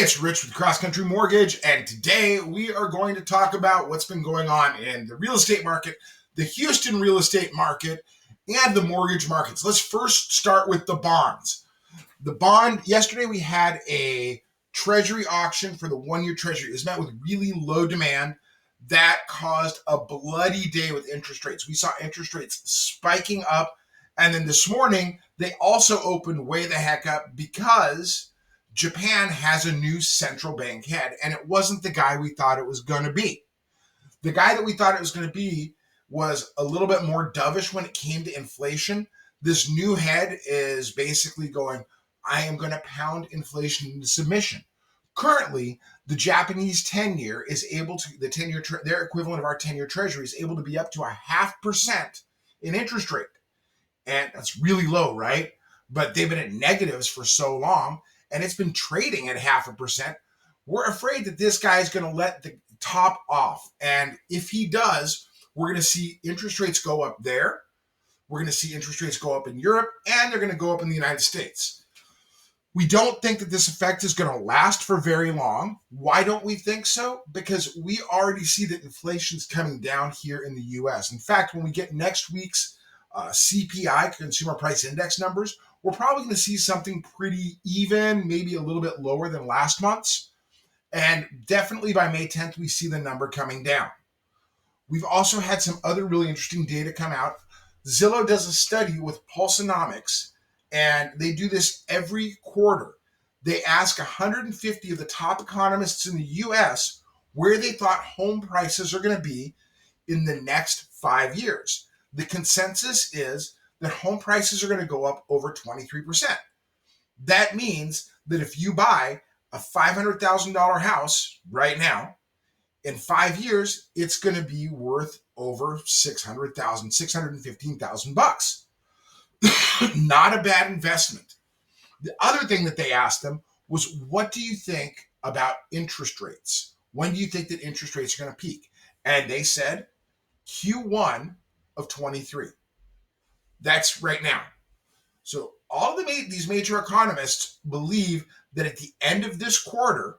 It's Rich with Cross Country Mortgage, and today we are going to talk about what's been going on in the real estate market, the Houston real estate market, and the mortgage markets. Let's first start with the bonds. The bond, yesterday we had a Treasury auction for the one-year Treasury. It was met with really low demand. That caused a bloody day with interest rates. We saw interest rates spiking up, and then this morning they also opened way the heck up because Japan has a new central bank head, and it wasn't the guy we thought it was going to be. The guy that we thought it was going to be was a little bit more dovish when it came to inflation. This new head is basically going, I am going to pound inflation into submission. Currently, the Japanese 10-year is able to, their equivalent of our 10-year Treasury is able to be up to 0.5% in interest rate. And that's really low, right? But they've been at negatives for so long, and it's been trading at 0.5%. We're afraid that this guy is going to let the top off. And if he does, we're going to see interest rates go up there. We're going to see interest rates go up in Europe, and they're going to go up in the United States. We don't think that this effect is going to last for very long. Why don't we think so? Because we already see that inflation's coming down here in the U.S. In fact, when we get next week's CPI, Consumer Price Index numbers, we're probably going to see something pretty even, maybe a little bit lower than last month's. And definitely by May 10th, we see the number coming down. We've also had some other really interesting data come out. Zillow does a study with Pulseonomics, and they do this every quarter. They ask 150 of the top economists in the U.S. where they thought home prices are going to be in the next 5 years. The consensus is that home prices are going to go up over 23%. That means that if you buy a $500,000 house right now, in 5 years, it's going to be worth over $615,000. Not a bad investment. The other thing that they asked them was, what do you think about interest rates? When do you think that interest rates are going to peak? And they said Q1 of 23. That's right now. So all of these major economists believe that at the end of this quarter,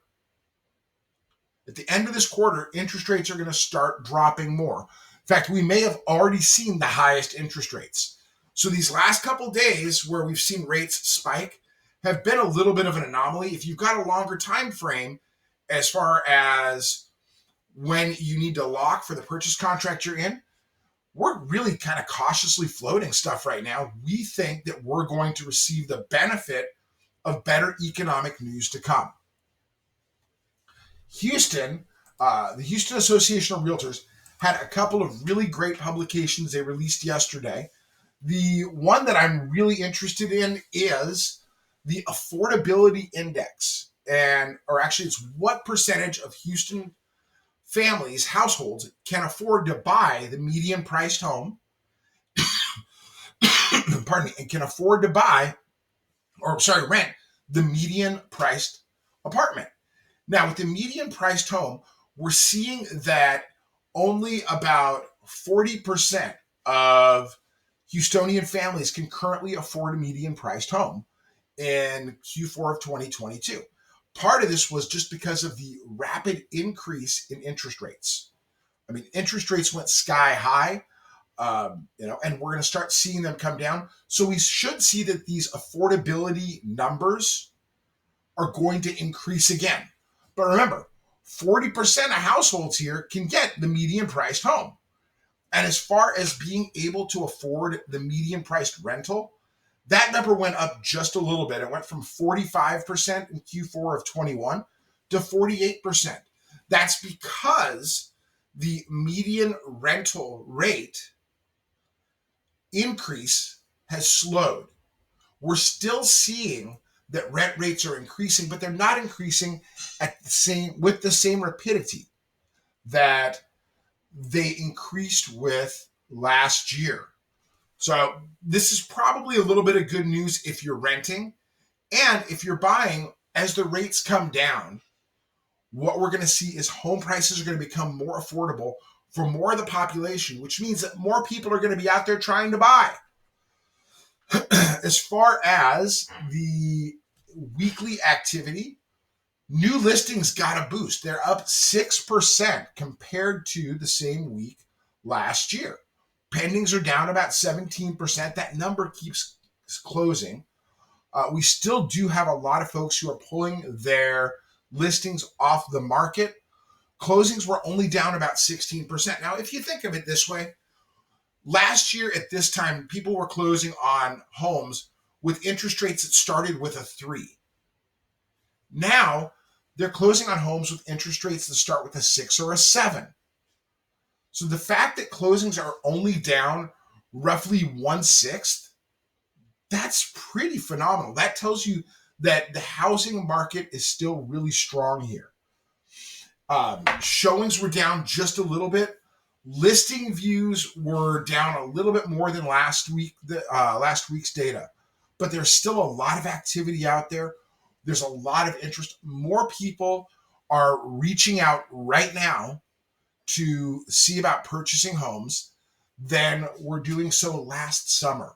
interest rates are going to start dropping more. In fact, we may have already seen the highest interest rates. So these last couple days where we've seen rates spike have been a little bit of an anomaly. If you've got a longer time frame as far as when you need to lock for the purchase contract you're in, we're really kind of cautiously floating stuff right now. We think that we're going to receive the benefit of better economic news to come. Houston, the Houston Association of Realtors had a couple of really great publications they released yesterday. The one that I'm really interested in is the affordability index, or actually it's what percentage of Houston families, households can afford to buy the median priced home, and can afford to rent the median priced apartment. Now, with the median priced home, we're seeing that only about 40% of Houstonian families can currently afford a median priced home in Q4 of 2022. Part of this was just because of the rapid increase in interest rates. I mean, interest rates went sky high, and we're going to start seeing them come down. So we should see that these affordability numbers are going to increase again. But remember, 40% of households here can get the median priced home. And as far as being able to afford the median priced rental, that number went up just a little bit. It went from 45% in Q4 of 21 to 48%. That's because the median rental rate increase has slowed. We're still seeing that rent rates are increasing, but they're not increasing with the same rapidity that they increased with last year. So this is probably a little bit of good news if you're renting. And if you're buying, as the rates come down, what we're going to see is home prices are going to become more affordable for more of the population, which means that more people are going to be out there trying to buy. As far as the weekly activity, New listings got a boost. They're up 6% compared to the same week last year. Pendings are down about 17%. That number keeps closing. We still do have a lot of folks who are pulling their listings off the market. Closings were only down about 16%. Now, if you think of it this way, last year at this time, people were closing on homes with interest rates that started with a 3. Now, they're closing on homes with interest rates that start with a 6 or a 7. So the fact that closings are only down roughly 1/6, that's pretty phenomenal. That tells you that the housing market is still really strong here. Showings were down just a little bit. Listing views were down a little bit more than last week's data, but there's still a lot of activity out there. There's a lot of interest. More people are reaching out right now to see about purchasing homes than were doing so last summer.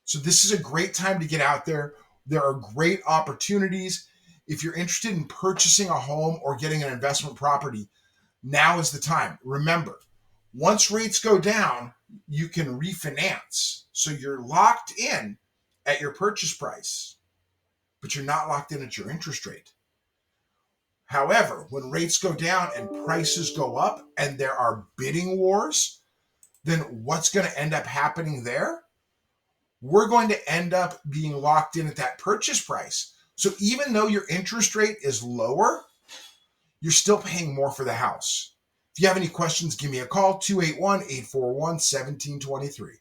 So this is a great time to get out there. There are great opportunities. If you're interested in purchasing a home or getting an investment property, now is the time. Remember, once rates go down, you can refinance. So you're locked in at your purchase price, but you're not locked in at your interest rate. However, when rates go down and prices go up and there are bidding wars, then what's going to end up happening there? We're going to end up being locked in at that purchase price. So even though your interest rate is lower, you're still paying more for the house. If you have any questions, give me a call, 281-841-1723.